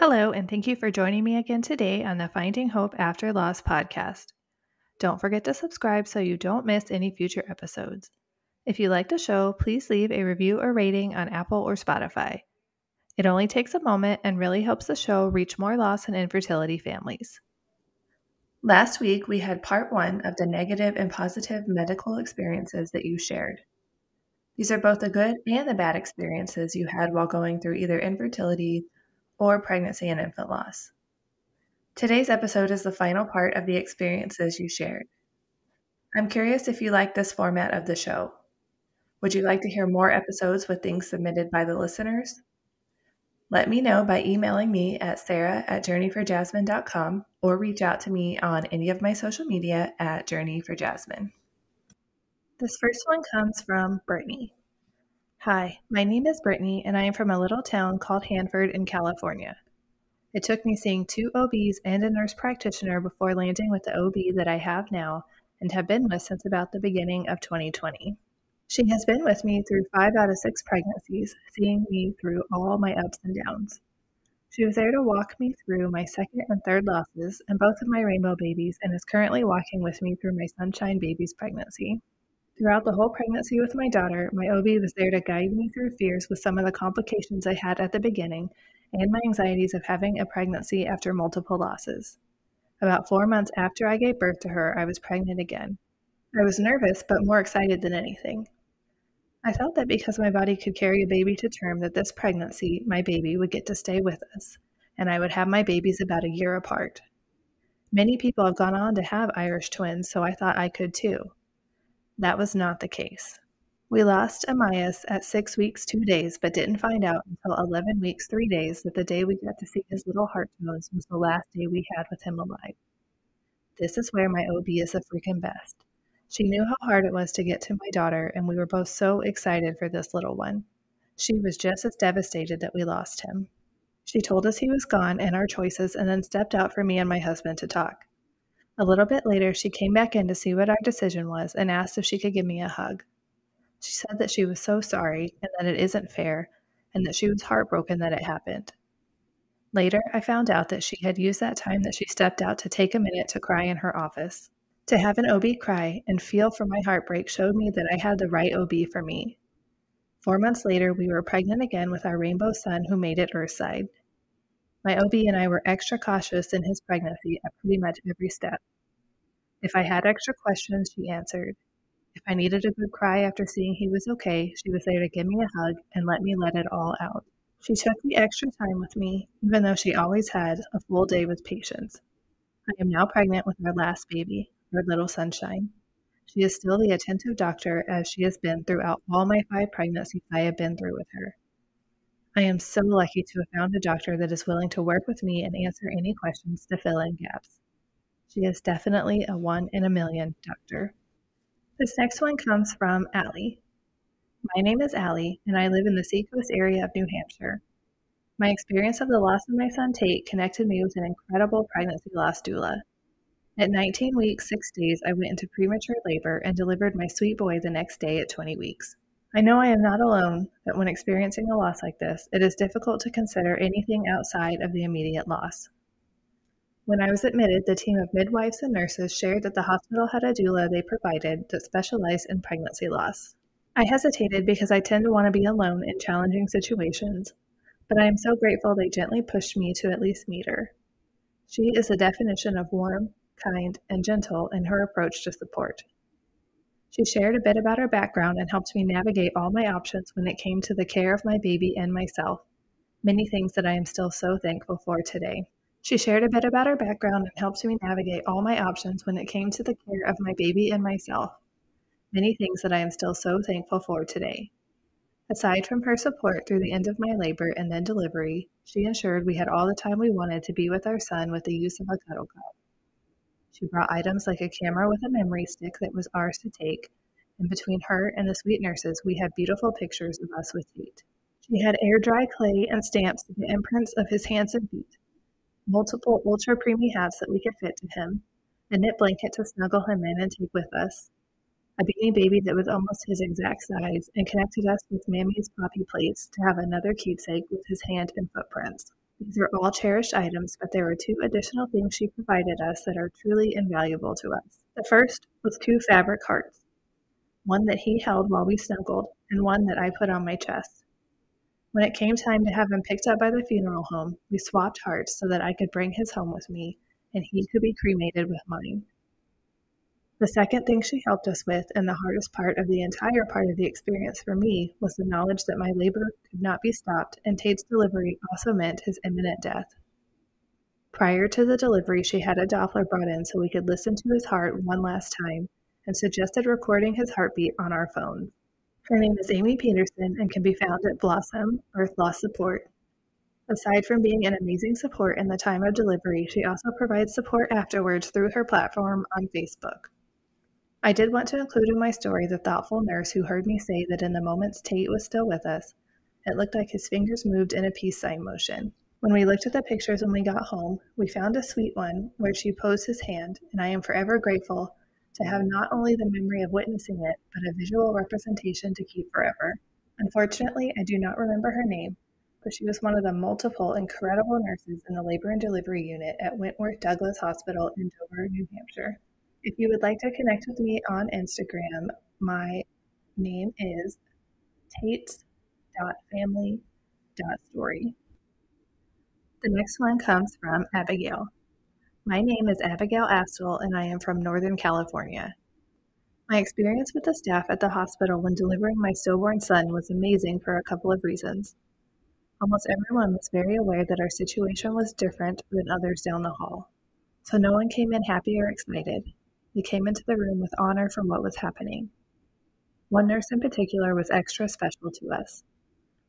Hello, and thank you for joining me again today on the Finding Hope After Loss podcast. Don't forget to subscribe so you don't miss any future episodes. If you like the show, please leave a review or rating on Apple or Spotify. It only takes a moment and really helps the show reach more loss and infertility families. Last week, we had part 1 of the negative and positive medical experiences that you shared. These are both the good and the bad experiences you had while going through either infertility or pregnancy and infant loss. Today's episode is the final part of the experiences you shared. I'm curious if you like this format of the show. Would you like to hear more episodes with things submitted by the listeners? Let me know by emailing me at sarah@journeyforjasmine.com or reach out to me on any of my social media at journeyforjasmine. This first one comes from Brittany. Hi, my name is Brittany and I am from a little town called Hanford in California. It took me seeing 2 OBs and a nurse practitioner before landing with the OB that I have now and have been with since about the beginning of 2020. She has been with me through 5 out of 6 pregnancies, seeing me through all my ups and downs. She was there to walk me through my second and third losses and both of my rainbow babies and is currently walking with me through my sunshine baby's pregnancy. Throughout the whole pregnancy with my daughter, my OB was there to guide me through fears with some of the complications I had at the beginning and my anxieties of having a pregnancy after multiple losses. About 4 months after I gave birth to her, I was pregnant again. I was nervous, but more excited than anything. I felt that because my body could carry a baby to term, that this pregnancy, my baby, would get to stay with us, and I would have my babies about a year apart. Many people have gone on to have Irish twins, so I thought I could too. That was not the case. We lost Amias at 6 weeks, 2 days, but didn't find out until 11 weeks, 3 days that the day we got to see his little heart tones was the last day we had with him alive. This is where my OB is the freaking best. She knew how hard it was to get to my daughter, and we were both so excited for this little one. She was just as devastated that we lost him. She told us he was gone and our choices, and then stepped out for me and my husband to talk. A little bit later, she came back in to see what our decision was and asked if she could give me a hug. She said that she was so sorry and that it isn't fair, and that she was heartbroken that it happened. Later, I found out that she had used that time that she stepped out to take a minute to cry in her office. To have an OB cry and feel for my heartbreak showed me that I had the right OB for me. 4 months later, we were pregnant again with our rainbow son who made it earthside. My OB and I were extra cautious in his pregnancy at pretty much every step. If I had extra questions, she answered. If I needed a good cry after seeing he was okay, she was there to give me a hug and let me let it all out. She took the extra time with me, even though she always had a full day with patients. I am now pregnant with our last baby, our little sunshine. She is still the attentive doctor as she has been throughout all my 5 pregnancies I have been through with her. I am so lucky to have found a doctor that is willing to work with me and answer any questions to fill in gaps. She is definitely a 1 in a million doctor. This next one comes from Allie. My name is Allie, and I live in the Seacoast area of New Hampshire. My experience of the loss of my son Tate connected me with an incredible pregnancy loss doula. At 19 weeks, 6 days, I went into premature labor and delivered my sweet boy the next day at 20 weeks. I know I am not alone, but when experiencing a loss like this, it is difficult to consider anything outside of the immediate loss. When I was admitted, the team of midwives and nurses shared that the hospital had a doula they provided that specialized in pregnancy loss. I hesitated because I tend to want to be alone in challenging situations, but I am so grateful they gently pushed me to at least meet her. She is the definition of warm, kind, and gentle in her approach to support. She shared a bit about her background and helped me navigate all my options when it came to the care of my baby and myself, many things that I am still so thankful for today. She shared a bit about her background and helped me navigate all my options when it came to the care of my baby and myself, many things that I am still so thankful for today. Aside from her support through the end of my labor and then delivery, she ensured we had all the time we wanted to be with our son with the use of a cuddle cup. She brought items like a camera with a memory stick that was ours to take, and between her and the sweet nurses, we had beautiful pictures of us with Tate. She had air-dry clay and stamps to get imprints of his hands and feet, multiple ultra-preemie hats that we could fit to him, a knit blanket to snuggle him in and take with us, a beanie baby that was almost his exact size and connected us with Mammy's poppy plates to have another keepsake with his hand and footprints. These are all cherished items, but there were two additional things she provided us that are truly invaluable to us. The first was two fabric hearts, one that he held while we snuggled, and one that I put on my chest. When it came time to have him picked up by the funeral home, we swapped hearts so that I could bring his home with me, and he could be cremated with mine. The second thing she helped us with, and the hardest part of the entire part of the experience for me, was the knowledge that my labor could not be stopped, and Tate's delivery also meant his imminent death. Prior to the delivery, she had a Doppler brought in so we could listen to his heart one last time, and suggested recording his heartbeat on our phone. Her name is Amy Peterson and can be found at Blossom Birth Loss Support. Aside from being an amazing support in the time of delivery, she also provides support afterwards through her platform on Facebook. I did want to include in my story the thoughtful nurse who heard me say that in the moments Tate was still with us, it looked like his fingers moved in a peace sign motion. When we looked at the pictures when we got home, we found a sweet one where she posed his hand, and I am forever grateful to have not only the memory of witnessing it, but a visual representation to keep forever. Unfortunately, I do not remember her name, but she was one of the multiple incredible nurses in the labor and delivery unit at Wentworth Douglas Hospital in Dover, New Hampshire. If you would like to connect with me on Instagram, my name is tates.family.story. The next one comes from Abigail. My name is Abigail Astle, and I am from Northern California. My experience with the staff at the hospital when delivering my stillborn son was amazing for a couple of reasons. Almost everyone was very aware that our situation was different than others down the hall, so no one came in happy or excited. They came into the room with honor for what was happening. One nurse in particular was extra special to us.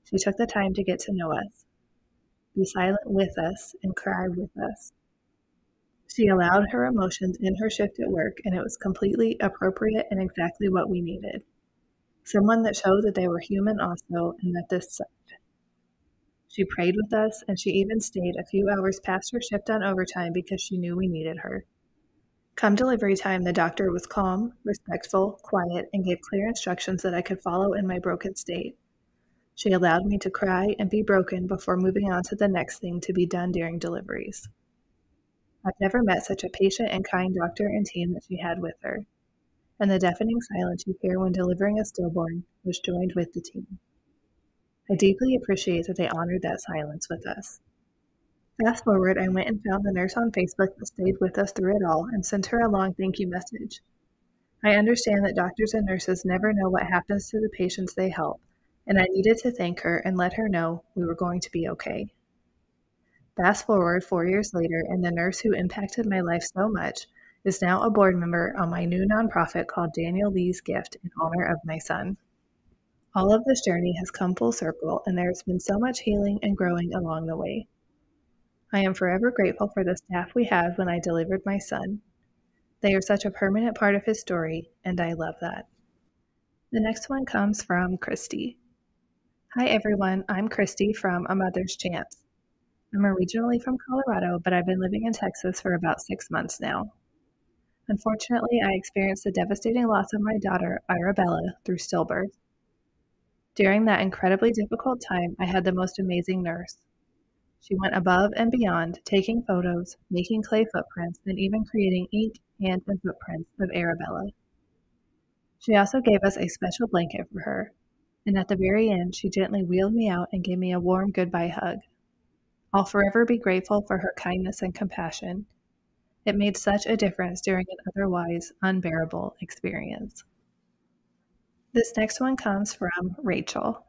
She took the time to get to know us, be silent with us, and cry with us. She allowed her emotions in her shift at work, and it was completely appropriate and exactly what we needed. Someone that showed that they were human also, and that this sucked. She prayed with us, and she even stayed a few hours past her shift on overtime because she knew we needed her. Come delivery time, the doctor was calm, respectful, quiet, and gave clear instructions that I could follow in my broken state. She allowed me to cry and be broken before moving on to the next thing to be done during deliveries. I've never met such a patient and kind doctor and team that she had with her, and the deafening silence you hear when delivering a stillborn was joined with the team. I deeply appreciate that they honored that silence with us. Fast forward, I went and found the nurse on Facebook that stayed with us through it all and sent her a long thank you message. I understand that doctors and nurses never know what happens to the patients they help, and I needed to thank her and let her know we were going to be okay. Fast forward 4 years later, and the nurse who impacted my life so much is now a board member on my new nonprofit called Daniel Lee's Gift in honor of my son. All of this journey has come full circle, and there has been so much healing and growing along the way. I am forever grateful for the staff we had when I delivered my son. They are such a permanent part of his story, and I love that. The next one comes from Christy. Hi everyone, I'm Christy from A Mother's Chance. I'm originally from Colorado, but I've been living in Texas for about 6 months now. Unfortunately, I experienced the devastating loss of my daughter, Arabella, through stillbirth. During that incredibly difficult time, I had the most amazing nurse. She went above and beyond, taking photos, making clay footprints, and even creating ink, hand, and footprints of Arabella. She also gave us a special blanket for her, and at the very end, she gently wheeled me out and gave me a warm goodbye hug. I'll forever be grateful for her kindness and compassion. It made such a difference during an otherwise unbearable experience. This next one comes from Rachel.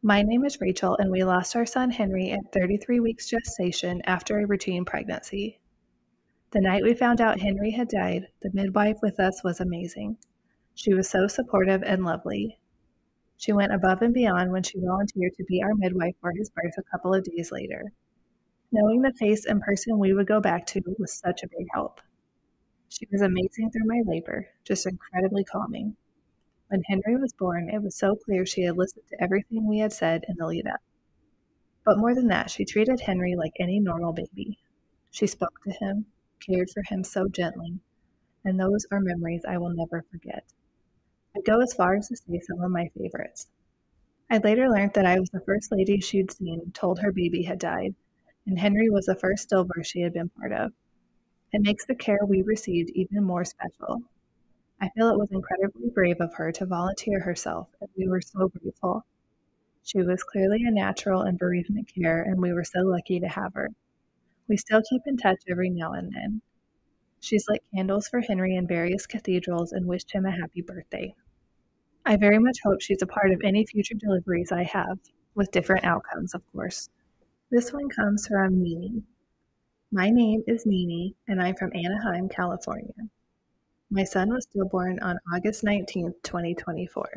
My name is Rachel, and we lost our son Henry at 33 weeks gestation after a routine pregnancy. The night we found out Henry had died, the midwife with us was amazing. She was so supportive and lovely. She went above and beyond when she volunteered to be our midwife for his birth a couple of days later. Knowing the face and person we would go back to was such a big help. She was amazing through my labor, just incredibly calming. When Henry was born, it was so clear she had listened to everything we had said in the lead up. But more than that, she treated Henry like any normal baby. She spoke to him, cared for him so gently, and those are memories I will never forget. I'd go as far as to say some of my favorites. I later learned that I was the first lady she'd seen told her baby had died, and Henry was the first stillbirth she had been part of. It makes the care we received even more special. I feel it was incredibly brave of her to volunteer herself, and we were so grateful. She was clearly a natural in bereavement care, and we were so lucky to have her. We still keep in touch every now and then. She's lit candles for Henry in various cathedrals and wished him a happy birthday. I very much hope she's a part of any future deliveries I have, with different outcomes, of course. This one comes from Nini. My name is Nini, and I'm from Anaheim, California. My son was stillborn on August 19th, 2024.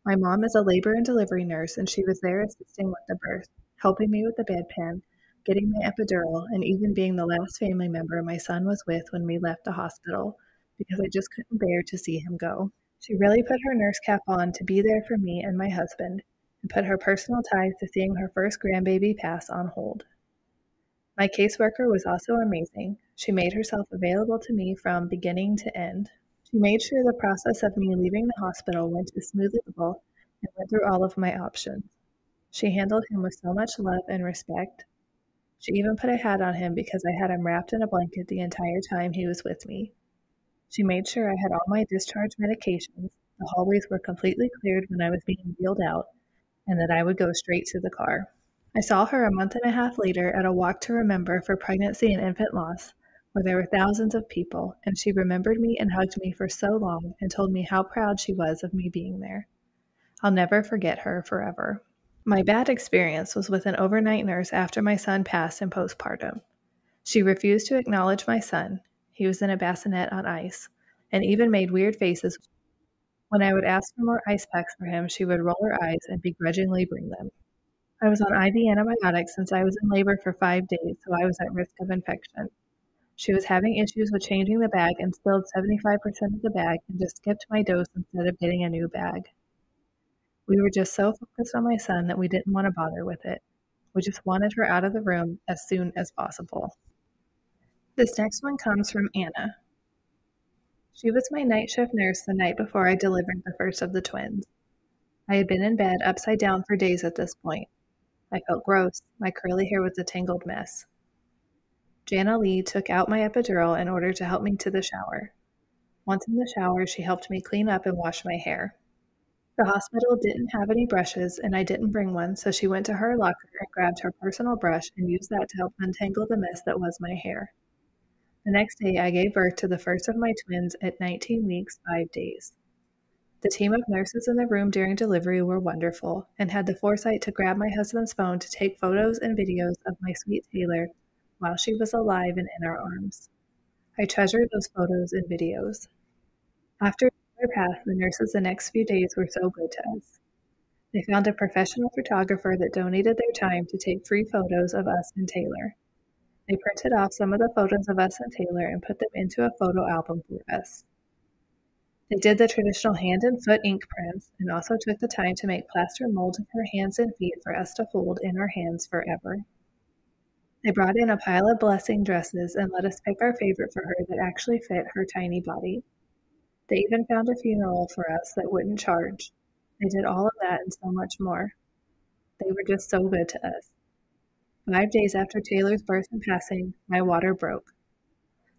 My mom is a labor and delivery nurse, and she was there assisting with the birth, helping me with the bedpan, getting my epidural, and even being the last family member my son was with when we left the hospital, because I just couldn't bear to see him go. She really put her nurse cap on to be there for me and my husband, and put her personal ties to seeing her first grandbaby pass on hold. My caseworker was also amazing. She made herself available to me from beginning to end. She made sure the process of me leaving the hospital went as smoothly as possible and went through all of my options. She handled him with so much love and respect. She even put a hat on him because I had him wrapped in a blanket the entire time he was with me. She made sure I had all my discharge medications, the hallways were completely cleared when I was being wheeled out, and that I would go straight to the car. I saw her a month and a half later at a Walk to Remember for Pregnancy and Infant Loss, where there were thousands of people, and she remembered me and hugged me for so long and told me how proud she was of me being there. I'll never forget her forever. My bad experience was with an overnight nurse after my son passed in postpartum. She refused to acknowledge my son. He was in a bassinet on ice, and even made weird faces. When I would ask for more ice packs for him, she would roll her eyes and begrudgingly bring them. I was on IV antibiotics since I was in labor for 5 days, so I was at risk of infection. She was having issues with changing the bag and spilled 75% of the bag and just skipped my dose instead of getting a new bag. We were just so focused on my son that we didn't want to bother with it. We just wanted her out of the room as soon as possible. This next one comes from Anna. She was my night shift nurse the night before I delivered the first of the twins. I had been in bed upside down for days at this point. I felt gross. My curly hair was a tangled mess. Jana Lee took out my epidural in order to help me to the shower. Once in the shower, she helped me clean up and wash my hair. The hospital didn't have any brushes, and I didn't bring one, so she went to her locker and grabbed her personal brush and used that to help untangle the mess that was my hair. The next day, I gave birth to the first of my twins at 19 weeks, 5 days. The team of nurses in the room during delivery were wonderful and had the foresight to grab my husband's phone to take photos and videos of my sweet Taylor while she was alive and in our arms. I treasure those photos and videos. After Taylor passed, the nurses the next few days were so good to us. They found a professional photographer that donated their time to take free photos of us and Taylor. They printed off some of the photos of us and Taylor and put them into a photo album for us. They did the traditional hand and foot ink prints and also took the time to make plaster molds of her hands and feet for us to hold in our hands forever. They brought in a pile of blessing dresses and let us pick our favorite for her that actually fit her tiny body. They even found a funeral for us that wouldn't charge. They did all of that and so much more. They were just so good to us. 5 days after Taylor's birth and passing, my water broke.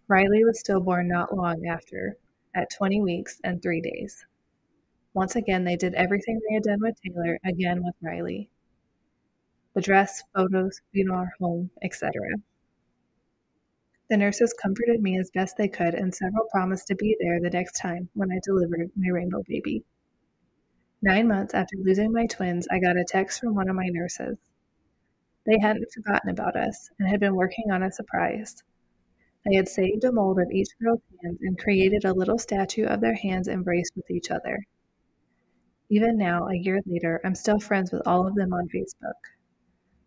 Riley was stillborn not long after, at 20 weeks and 3 days. Once again, they did everything they had done with Taylor, again with Riley. The dress, photos, funeral home, etc. The nurses comforted me as best they could, and several promised to be there the next time when I delivered my rainbow baby. 9 months after losing my twins, I got a text from one of my nurses. They hadn't forgotten about us and had been working on a surprise. They had saved a mold of each girl's hands and created a little statue of their hands embraced with each other. Even now, a year later, I'm still friends with all of them on Facebook.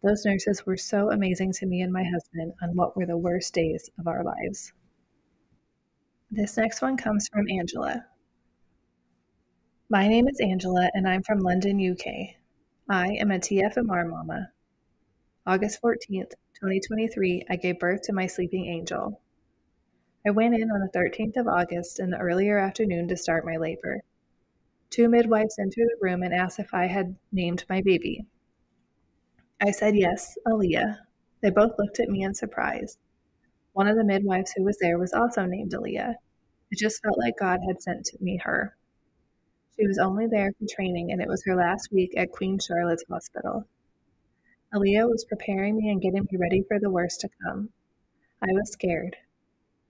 Those nurses were so amazing to me and my husband on what were the worst days of our lives. This next one comes from Angela. My name is Angela, and I'm from London, UK. I am a TFMR mama. August 14th, 2023, I gave birth to my sleeping angel. I went in on the 13th of August in the earlier afternoon to start my labor. 2 midwives entered the room and asked if I had named my baby. I said yes, Aaliyah. They both looked at me in surprise. One of the midwives who was there was also named Aaliyah. It just felt like God had sent me her. She was only there for training, and it was her last week at Queen Charlotte's Hospital. Aaliyah was preparing me and getting me ready for the worst to come. I was scared.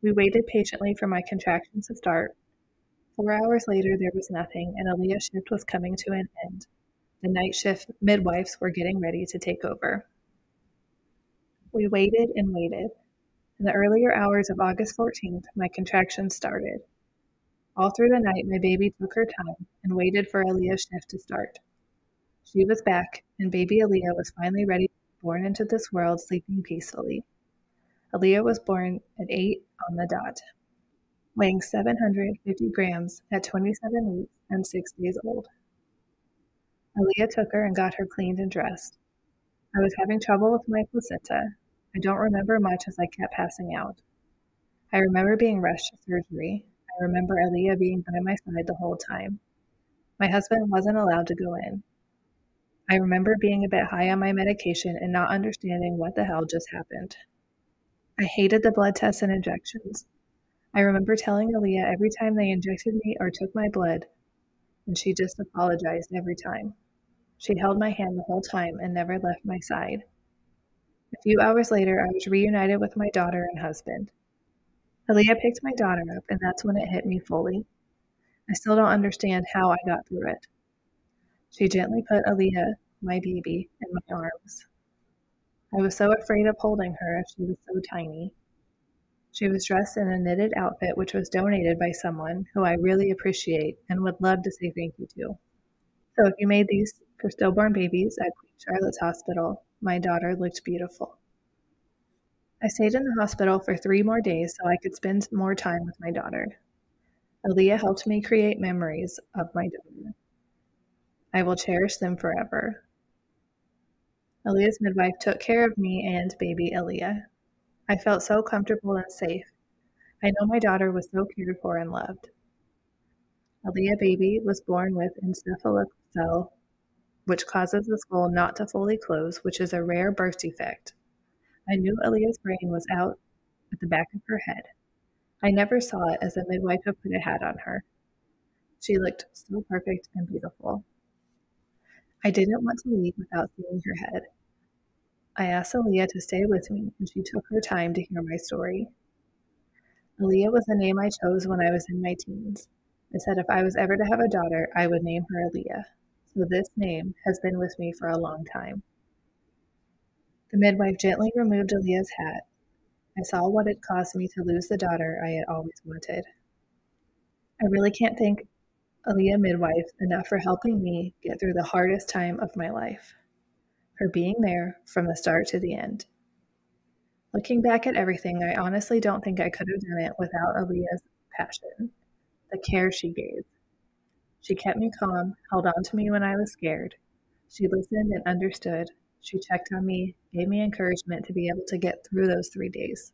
We waited patiently for my contractions to start. 4 hours later, there was nothing, and Aaliyah's shift was coming to an end. The night shift midwives were getting ready to take over. We waited and waited. In the earlier hours of August 14th, my contractions started. All through the night, my baby took her time and waited for Aaliyah's shift to start. She was back, and baby Aaliyah was finally ready to be born into this world, sleeping peacefully. Aaliyah was born at 8 on the dot, weighing 750 grams at 27 weeks and 6 days old. Aaliyah took her and got her cleaned and dressed. I was having trouble with my placenta. I don't remember much as I kept passing out. I remember being rushed to surgery. I remember Aaliyah being by my side the whole time. My husband wasn't allowed to go in. I remember being a bit high on my medication and not understanding what the hell just happened. I hated the blood tests and injections. I remember telling Aaliyah every time they injected me or took my blood, and she just apologized every time. She held my hand the whole time and never left my side. A few hours later, I was reunited with my daughter and husband. Aaliyah picked my daughter up, and that's when it hit me fully. I still don't understand how I got through it. She gently put Aaliyah, my baby, in my arms. I was so afraid of holding her as she was so tiny. She was dressed in a knitted outfit which was donated by someone who I really appreciate and would love to say thank you to. So if you made these for stillborn babies at Queen Charlotte's Hospital, my daughter looked beautiful. I stayed in the hospital for 3 more days so I could spend more time with my daughter. Aaliyah helped me create memories of my daughter. I will cherish them forever. Aaliyah's midwife took care of me and baby Aaliyah. I felt so comfortable and safe. I know my daughter was so cared for and loved. Aaliyah baby was born with encephalocele, which causes the skull not to fully close, which is a rare birth defect. I knew Aaliyah's brain was out at the back of her head. I never saw it as the midwife had put a hat on her. She looked so perfect and beautiful. I didn't want to leave without seeing her head. I asked Aaliyah to stay with me, and she took her time to hear my story. Aaliyah was the name I chose when I was in my teens. I said if I was ever to have a daughter, I would name her Aaliyah. So this name has been with me for a long time. The midwife gently removed Aaliyah's hat. I saw what had caused me to lose the daughter I had always wanted. I really can't thank Aaliyah midwife enough for helping me get through the hardest time of my life, for being there from the start to the end. Looking back at everything, I honestly don't think I could have done it without Aaliyah's passion, the care she gave. She kept me calm, held on to me when I was scared. She listened and understood. She checked on me, gave me encouragement to be able to get through those 3 days.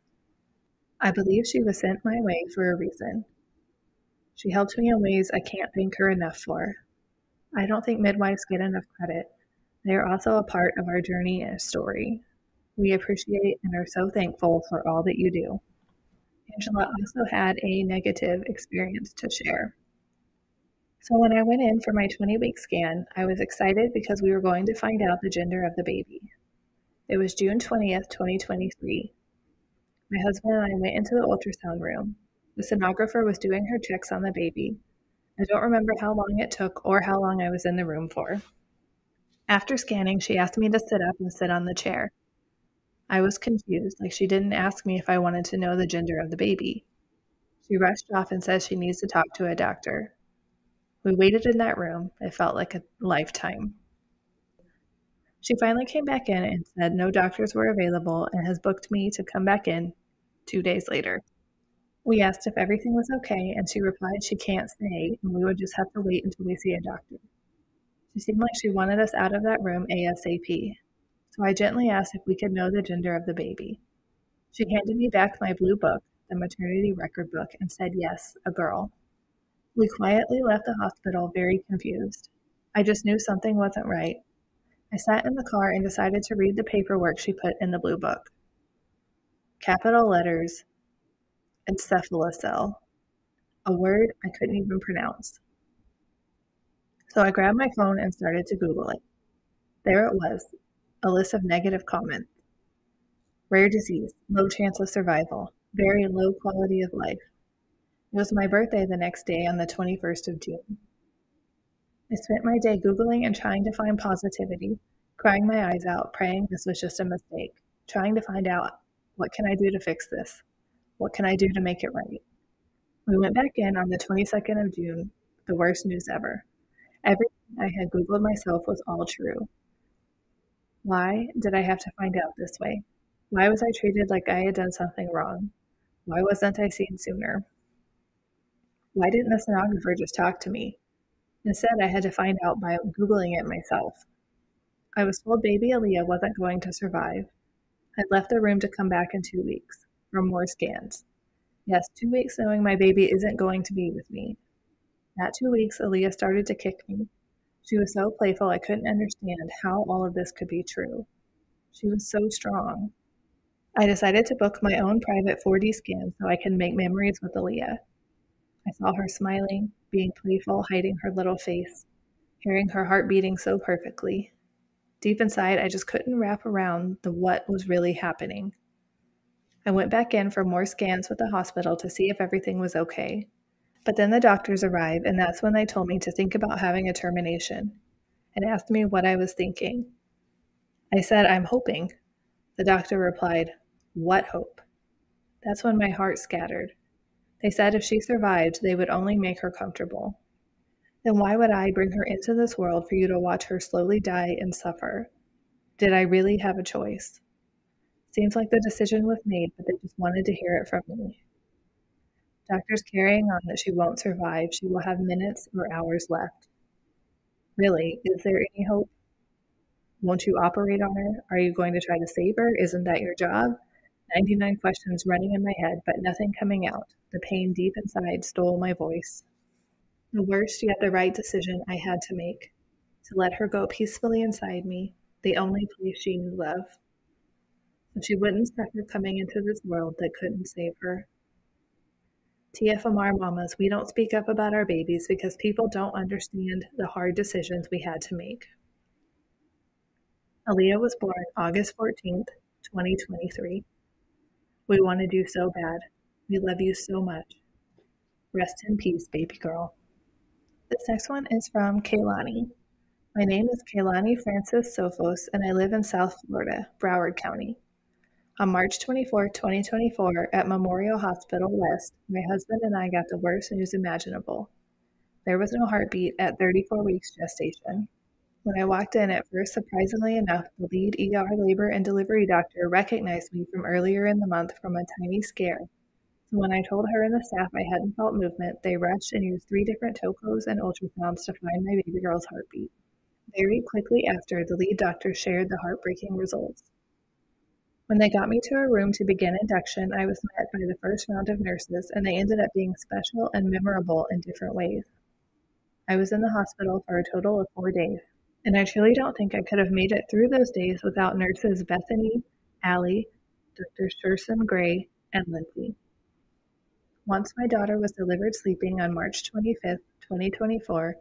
I believe she was sent my way for a reason. She helped me in ways I can't thank her enough for. I don't think midwives get enough credit. They are also a part of our journey and story. We appreciate and are so thankful for all that you do. Angela also had a negative experience to share. So when I went in for my 20-week scan, I was excited because we were going to find out the gender of the baby. It was June 20th, 2023. My husband and I went into the ultrasound room. The sonographer was doing her checks on the baby. I don't remember how long it took or how long I was in the room for. After scanning, she asked me to sit up and sit on the chair. I was confused, like she didn't ask me if I wanted to know the gender of the baby. She rushed off and says she needs to talk to a doctor. We waited in that room. It felt like a lifetime. She finally came back in and said no doctors were available and has booked me to come back in 2 days later. We asked if everything was okay, and she replied she can't stay and we would just have to wait until we see a doctor. She seemed like she wanted us out of that room ASAP, so I gently asked if we could know the gender of the baby. She handed me back my blue book, the maternity record book, and said yes, a girl. We quietly left the hospital very confused. I just knew something wasn't right. I sat in the car and decided to read the paperwork she put in the blue book. Capital letters, encephalocele, a word I couldn't even pronounce. So I grabbed my phone and started to Google it. There it was, a list of negative comments. Rare disease, low chance of survival, very low quality of life. It was my birthday the next day on the 21st of June. I spent my day Googling and trying to find positivity, crying my eyes out, praying this was just a mistake, trying to find out what can I do to fix this? What can I do to make it right? We went back in on the 22nd of June, the worst news ever. Everything I had Googled myself was all true. Why did I have to find out this way? Why was I treated like I had done something wrong? Why wasn't I seen sooner? Why didn't the sonographer just talk to me? Instead, I had to find out by Googling it myself. I was told baby Aaliyah wasn't going to survive. I'd left the room to come back in 2 weeks for more scans. Yes, 2 weeks knowing my baby isn't going to be with me. At 2 weeks, Aaliyah started to kick me. She was so playful I couldn't understand how all of this could be true. She was so strong. I decided to book my own private 4D scan so I can make memories with Aaliyah. I saw her smiling, being playful, hiding her little face, hearing her heart beating so perfectly. Deep inside, I just couldn't wrap around the what was really happening. I went back in for more scans with the hospital to see if everything was okay. But then the doctors arrived, and that's when they told me to think about having a termination and asked me what I was thinking. I said, I'm hoping. The doctor replied, what hope? That's when my heart scattered. They said if she survived, they would only make her comfortable. Then why would I bring her into this world for you to watch her slowly die and suffer? Did I really have a choice? Seems like the decision was made, but they just wanted to hear it from me. Doctors carrying on that she won't survive. She will have minutes or hours left. Really, is there any hope? Won't you operate on her? Are you going to try to save her? Isn't that your job? 99 questions running in my head, but nothing coming out. The pain deep inside stole my voice. The worst yet the right decision I had to make. To let her go peacefully inside me, the only place she knew love. So she wouldn't suffer coming into this world that couldn't save her. TFMR mamas, we don't speak up about our babies because people don't understand the hard decisions we had to make. Aaliyah was born August 14th, 2023. We wanted you so bad. We love you so much. Rest in peace, baby girl. This next one is from Kaylani. My name is Kaylani Francis Sophos, and I live in South Florida, Broward County. On March 24, 2024, at Memorial Hospital West, my husband and I got the worst news imaginable. There was no heartbeat at 34 weeks gestation. When I walked in, at first, surprisingly enough, the lead ER labor and delivery doctor recognized me from earlier in the month from a tiny scare. So when I told her and the staff I hadn't felt movement, they rushed and used 3 different tocos and ultrasounds to find my baby girl's heartbeat. Very quickly after, the lead doctor shared the heartbreaking results. When they got me to a room to begin induction, I was met by the first round of nurses, and they ended up being special and memorable in different ways. I was in the hospital for a total of 4 days, and I truly don't think I could have made it through those days without nurses Bethany, Allie, Dr. Sherson Gray, and Lindsay. Once my daughter was delivered sleeping on March 25th, 2024,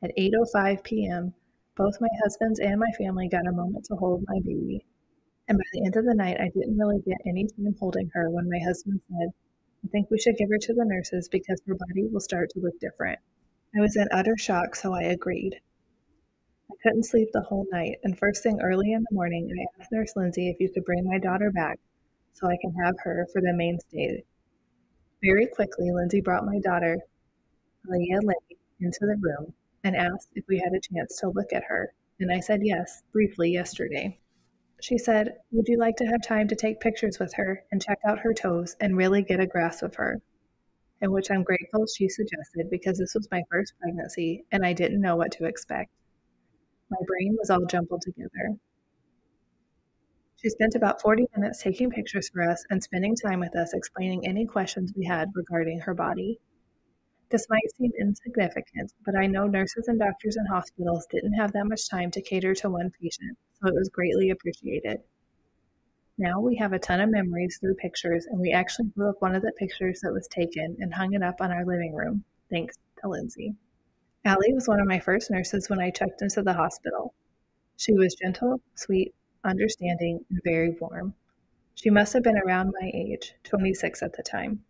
at 8:05 p.m., both my husband's and my family got a moment to hold my baby. And by the end of the night, I didn't really get any time holding her when my husband said, I think we should give her to the nurses because her body will start to look different. I was in utter shock, so I agreed. I couldn't sleep the whole night, and first thing early in the morning, I asked Nurse Lindsay if you could bring my daughter back so I can have her for the mainstay. Very quickly, Lindsay brought my daughter, Leah Lay, into the room and asked if we had a chance to look at her, and I said yes, briefly yesterday. She said, would you like to have time to take pictures with her and check out her toes and really get a grasp of her? In which I'm grateful she suggested because this was my first pregnancy and I didn't know what to expect. My brain was all jumbled together. She spent about 40 minutes taking pictures for us and spending time with us explaining any questions we had regarding her body. This might seem insignificant, but I know nurses and doctors in hospitals didn't have that much time to cater to one patient, so it was greatly appreciated. Now we have a ton of memories through pictures, and we actually blew up one of the pictures that was taken and hung it up on our living room, thanks to Lindsay. Allie was one of my first nurses when I checked into the hospital. She was gentle, sweet, understanding, and very warm. She must have been around my age, 26 at the time.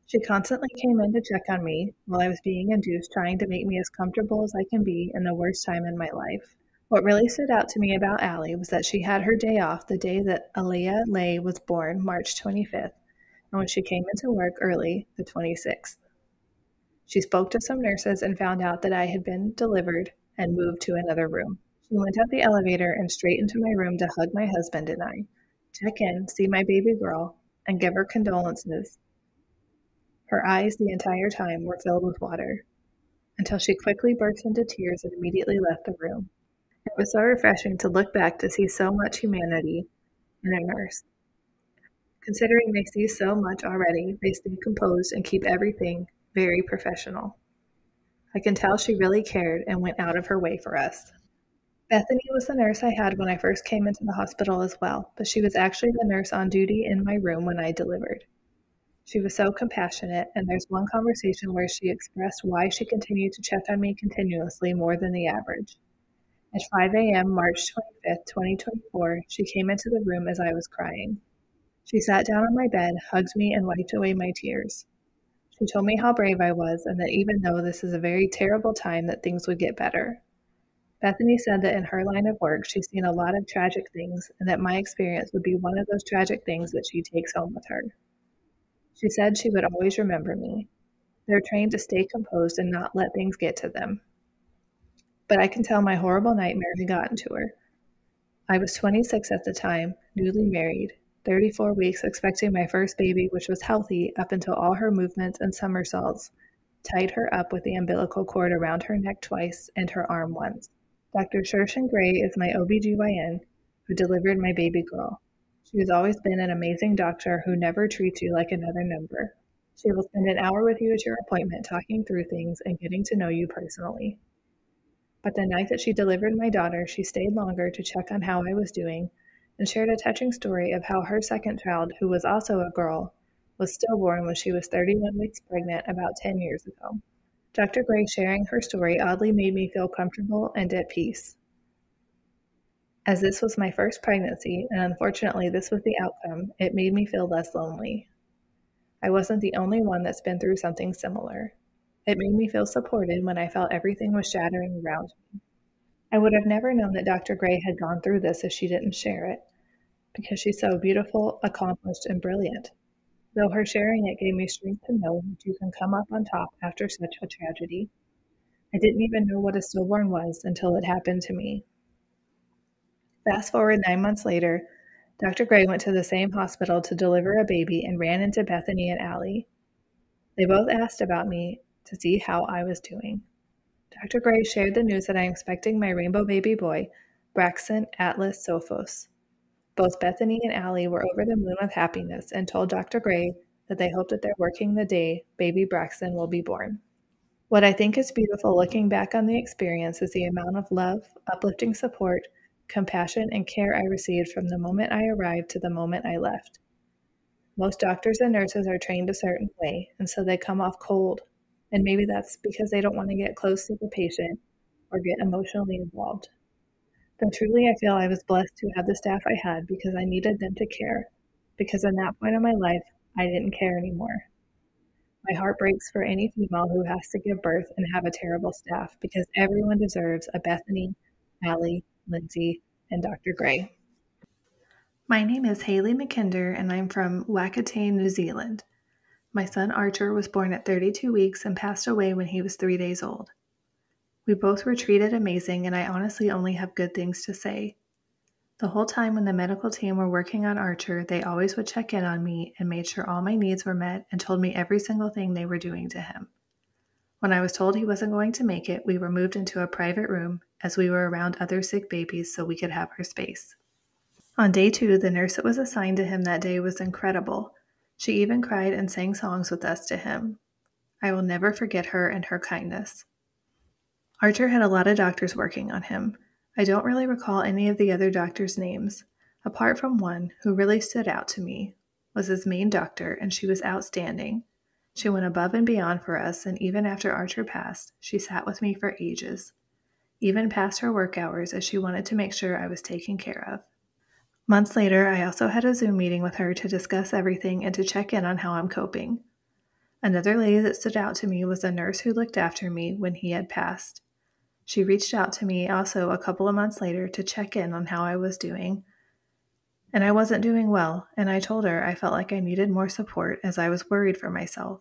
She constantly came in to check on me while I was being induced, trying to make me as comfortable as I can be in the worst time in my life. What really stood out to me about Allie was that she had her day off the day that Aliyah Lay was born, March 25th, and when she came into work early, the 26th. She spoke to some nurses and found out that I had been delivered and moved to another room. She went up the elevator and straight into my room to hug my husband and I, check in, see my baby girl, and give her condolences. Her eyes the entire time were filled with water, until she quickly burst into tears and immediately left the room. It was so refreshing to look back to see so much humanity in a nurse. Considering they see so much already, they stay composed and keep everything very professional. I can tell she really cared and went out of her way for us. Bethany was the nurse I had when I first came into the hospital as well, but she was actually the nurse on duty in my room when I delivered. She was so compassionate, and there's one conversation where she expressed why she continued to check on me continuously more than the average. At 5 a.m., March 25th, 2024, she came into the room as I was crying. She sat down on my bed, hugged me, and wiped away my tears. She told me how brave I was and that even though this is a very terrible time, that things would get better. Bethany said that in her line of work, she's seen a lot of tragic things and that my experience would be one of those tragic things that she takes home with her. She said she would always remember me. They're trained to stay composed and not let things get to them. But I can tell my horrible nightmare had gotten to her. I was 26 at the time, newly married, 34 weeks expecting my first baby, which was healthy up until all her movements and somersaults tied her up with the umbilical cord around her neck twice and her arm once. Dr. Shershin Gray is my OBGYN who delivered my baby girl. She has always been an amazing doctor who never treats you like another number. She will spend an hour with you at your appointment talking through things and getting to know you personally. But the night that she delivered my daughter, she stayed longer to check on how I was doing and shared a touching story of how her second child, who was also a girl, was stillborn when she was 31 weeks pregnant about 10 years ago. Dr. Gray sharing her story oddly made me feel comfortable and at peace. As this was my first pregnancy, and unfortunately this was the outcome, it made me feel less lonely. I wasn't the only one that's been through something similar. It made me feel supported when I felt everything was shattering around me. I would have never known that Dr. Gray had gone through this if she didn't share it, because she's so beautiful, accomplished, and brilliant. Though her sharing it gave me strength to know that you can come up on top after such a tragedy. I didn't even know what a stillborn was until it happened to me. Fast forward 9 months later, Dr. Gray went to the same hospital to deliver a baby and ran into Bethany and Allie. They both asked about me to see how I was doing. Dr. Gray shared the news that I am expecting my rainbow baby boy, Braxton Atlas Sophos. Both Bethany and Allie were over the moon with happiness and told Dr. Gray that they hope that they're working the day baby Braxton will be born. What I think is beautiful looking back on the experience is the amount of love, uplifting support, compassion, and care I received from the moment I arrived to the moment I left. Most doctors and nurses are trained a certain way, and so they come off cold, and maybe that's because they don't want to get close to the patient or get emotionally involved. But truly, I feel I was blessed to have the staff I had because I needed them to care, because in that point of my life, I didn't care anymore. My heart breaks for any female who has to give birth and have a terrible staff because everyone deserves a Bethany, Allie, Lindsay, and Dr. Gray. My name is Haley McKinder, and I'm from Wakatane, New Zealand. My son Archer was born at 32 weeks and passed away when he was 3 days old. We both were treated amazing, and I honestly only have good things to say. The whole time when the medical team were working on Archer, they always would check in on me and made sure all my needs were met and told me every single thing they were doing to him. When I was told he wasn't going to make it, we were moved into a private room as we were around other sick babies so we could have our space. On day 2, the nurse that was assigned to him that day was incredible. She even cried and sang songs with us to him. I will never forget her and her kindness. Archer had a lot of doctors working on him. I don't really recall any of the other doctors' names, apart from one who really stood out to me, was his main doctor, and she was outstanding. She went above and beyond for us, and even after Archer passed, she sat with me for ages, even past her work hours, as she wanted to make sure I was taken care of. Months later, I also had a Zoom meeting with her to discuss everything and to check in on how I'm coping. Another lady that stood out to me was a nurse who looked after me when he had passed. She reached out to me also a couple of months later to check in on how I was doing, and I wasn't doing well, and I told her I felt like I needed more support as I was worried for myself.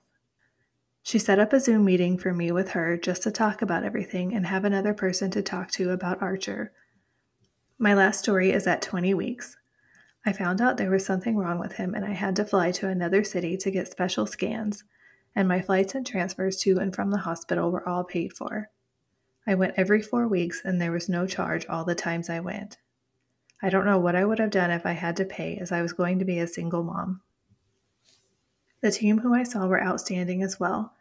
She set up a Zoom meeting for me with her just to talk about everything and have another person to talk to about Archer. My last story is at 20 weeks. I found out there was something wrong with him, and I had to fly to another city to get special scans, and my flights and transfers to and from the hospital were all paid for. I went every 4 weeks, and there was no charge all the times I went. I don't know what I would have done if I had to pay, as I was going to be a single mom. The team who I saw were outstanding as well.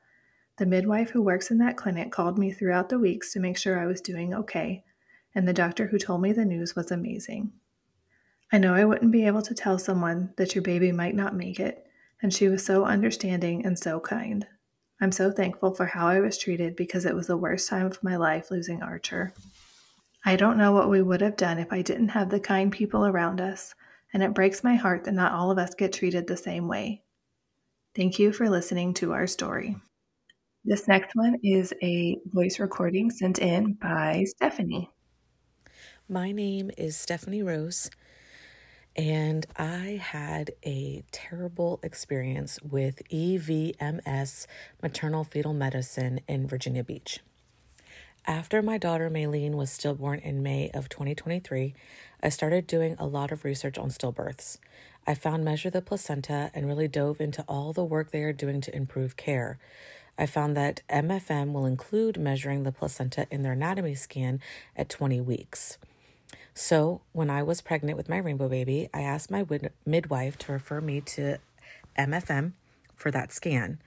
The midwife who works in that clinic called me throughout the weeks to make sure I was doing okay, and the doctor who told me the news was amazing. I know I wouldn't be able to tell someone that your baby might not make it, and she was so understanding and so kind. I'm so thankful for how I was treated because it was the worst time of my life losing Archer. I don't know what we would have done if I didn't have the kind people around us, and it breaks my heart that not all of us get treated the same way. Thank you for listening to our story. This next one is a voice recording sent in by Stephanie. My name is Stephanie Rose, and I had a terrible experience with EVMS, maternal fetal medicine, in Virginia Beach. After my daughter Maylene was stillborn in May of 2023, I started doing a lot of research on stillbirths. I found Measure the Placenta and really dove into all the work they are doing to improve care. I found that MFM will include measuring the placenta in their anatomy scan at 20 weeks. So when I was pregnant with my rainbow baby, I asked my midwife to refer me to MFM for that scan.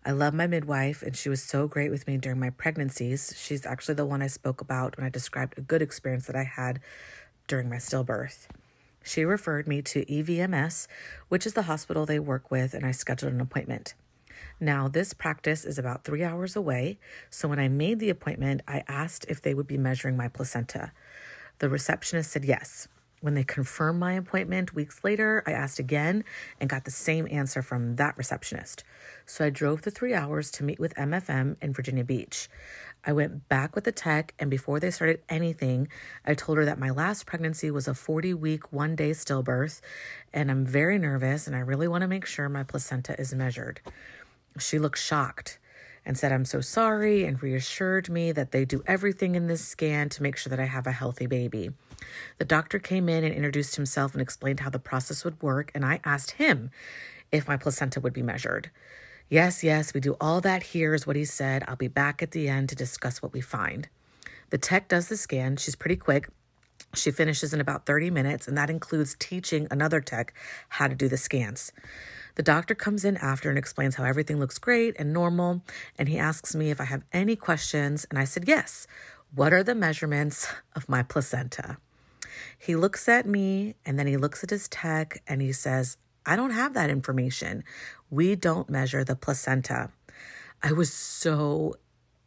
I love my midwife, and she was so great with me during my pregnancies. She's actually the one I spoke about when I described a good experience that I had during my stillbirth. She referred me to EVMS, which is the hospital they work with, and I scheduled an appointment. Now, this practice is about 3 hours away, so when I made the appointment, I asked if they would be measuring my placenta. The receptionist said yes. When they confirmed my appointment weeks later, I asked again and got the same answer from that receptionist. So I drove the 3 hours to meet with MFM in Virginia Beach. I went back with the tech, and before they started anything, I told her that my last pregnancy was a 40-week, 1-day stillbirth, and I'm very nervous, and I really want to make sure my placenta is measured. She looked shocked and said, "I'm so sorry," and reassured me that they do everything in this scan to make sure that I have a healthy baby. The doctor came in and introduced himself and explained how the process would work, and I asked him if my placenta would be measured. Yes, we do all that here," is what he said. "I'll be back at the end to discuss what we find." The tech does the scan. She's pretty quick. She finishes in about 30 minutes, and that includes teaching another tech how to do the scans. The doctor comes in after and explains how everything looks great and normal, and he asks me if I have any questions, and I said yes. What are the measurements of my placenta? He looks at me, and then he looks at his tech, and he says, "I don't have that information. We don't measure the placenta." I was so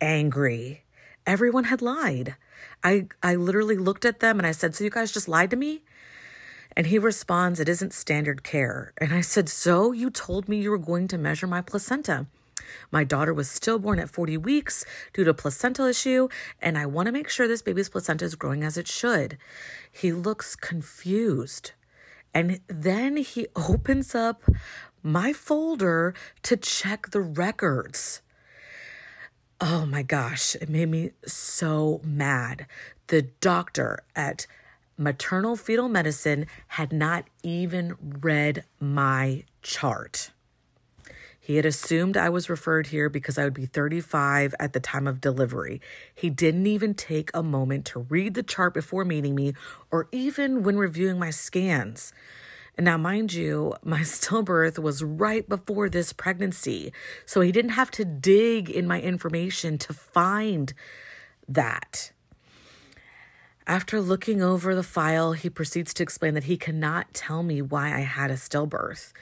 angry. Everyone had lied. I literally looked at them and I said, "So you guys just lied to me?" And he responds, "It isn't standard care." And I said, "So you told me you were going to measure my placenta. My daughter was stillborn at 40 weeks due to a placental issue, and I want to make sure this baby's placenta is growing as it should." He looks confused. And then he opens up my folder to check the records. Oh my gosh, it made me so mad. The doctor at maternal fetal medicine had not even read my chart. He had assumed I was referred here because I would be 35 at the time of delivery. He didn't even take a moment to read the chart before meeting me or even when reviewing my scans. And now, mind you, my stillbirth was right before this pregnancy. So he didn't have to dig in my information to find that. After looking over the file, he proceeds to explain that he cannot tell me why I had a stillbirth.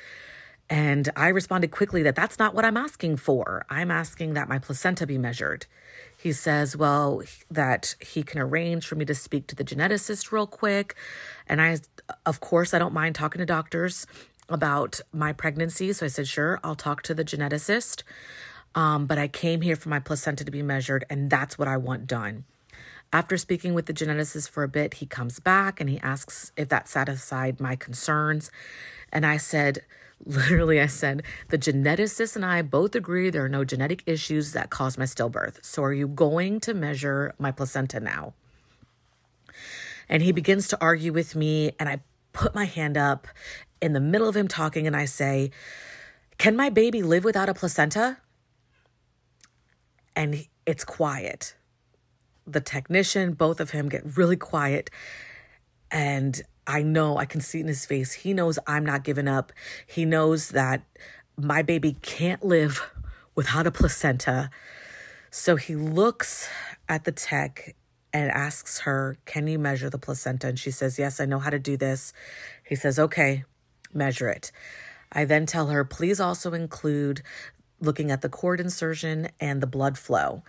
And I responded quickly that that's not what I'm asking for. I'm asking that my placenta be measured. He says, well, that he can arrange for me to speak to the geneticist real quick. And of course, I don't mind talking to doctors about my pregnancy. So I said, sure, I'll talk to the geneticist. But I came here for my placenta to be measured, and that's what I want done. After speaking with the geneticist for a bit, he comes back and he asks if that satisfied my concerns. And I said, literally, I said, the geneticist and I both agree there are no genetic issues that caused my stillbirth. So are you going to measure my placenta now? And he begins to argue with me, and I put my hand up in the middle of him talking and I say, can my baby live without a placenta? And it's quiet. The technician, both of him get really quiet. And I know, I can see it in his face. He knows I'm not giving up. He knows that my baby can't live without a placenta. So he looks at the tech and asks her, can you measure the placenta? And she says, yes, I know how to do this. He says, okay, measure it. I then tell her, please also include looking at the cord insertion and the blood flow.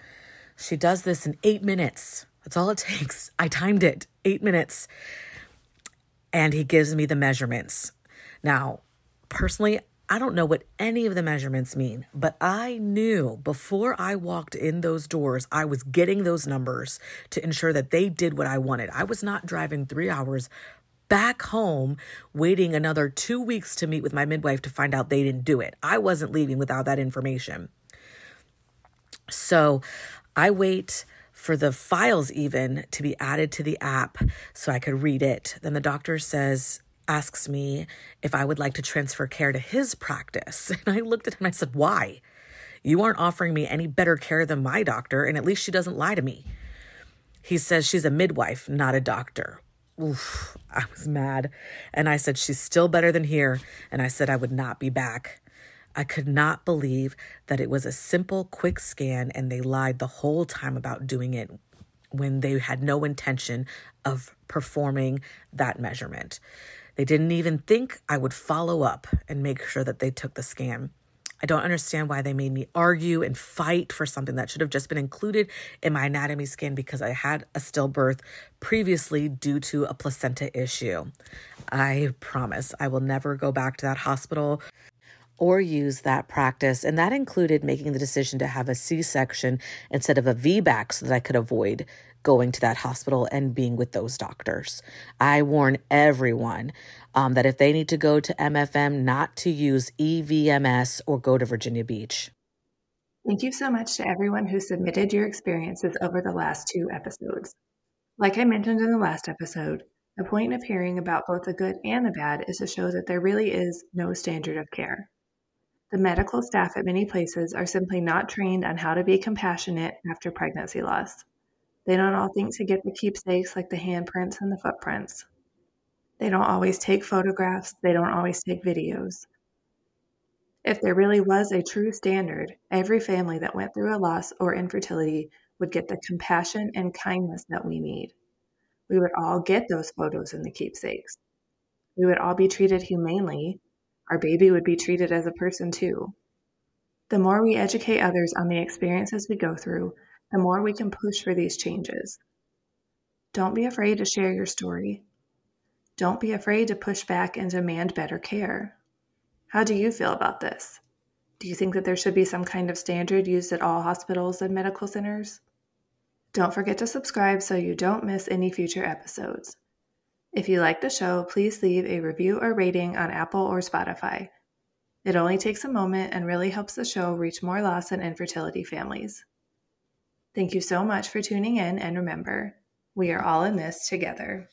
She does this in 8 minutes. That's all it takes. I timed it, 8 minutes. And he gives me the measurements. Now, personally, I don't know what any of the measurements mean, but I knew before I walked in those doors, I was getting those numbers to ensure that they did what I wanted. I was not driving 3 hours back home, waiting another 2 weeks to meet with my midwife to find out they didn't do it. I wasn't leaving without that information. So I wait for the files even to be added to the app so I could read it. Then the doctor asks me if I would like to transfer care to his practice. And I looked at him and I said, why? You aren't offering me any better care than my doctor, and at least she doesn't lie to me. He says she's a midwife, not a doctor. Oof, I was mad. And I said, she's still better than here. And I said I would not be back. I could not believe that it was a simple, quick scan and they lied the whole time about doing it when they had no intention of performing that measurement. They didn't even think I would follow up and make sure that they took the scan. I don't understand why they made me argue and fight for something that should have just been included in my anatomy scan because I had a stillbirth previously due to a placenta issue. I promise I will never go back to that hospital or use that practice. And that included making the decision to have a C-section instead of a VBAC so that I could avoid going to that hospital and being with those doctors. I warn everyone that if they need to go to MFM, not to use EVMS or go to Virginia Beach. Thank you so much to everyone who submitted your experiences over the last 2 episodes. Like I mentioned in the last episode, the point of hearing about both the good and the bad is to show that there really is no standard of care. The medical staff at many places are simply not trained on how to be compassionate after pregnancy loss. They don't all think to get the keepsakes like the handprints and the footprints. They don't always take photographs. They don't always take videos. If there really was a true standard, every family that went through a loss or infertility would get the compassion and kindness that we need. We would all get those photos and the keepsakes. We would all be treated humanely. Our baby would be treated as a person too. The more we educate others on the experiences we go through, the more we can push for these changes. Don't be afraid to share your story. Don't be afraid to push back and demand better care. How do you feel about this? Do you think that there should be some kind of standard used at all hospitals and medical centers? Don't forget to subscribe so you don't miss any future episodes. If you like the show, please leave a review or rating on Apple or Spotify. It only takes a moment and really helps the show reach more loss and infertility families. Thank you so much for tuning in, and remember, we are all in this together.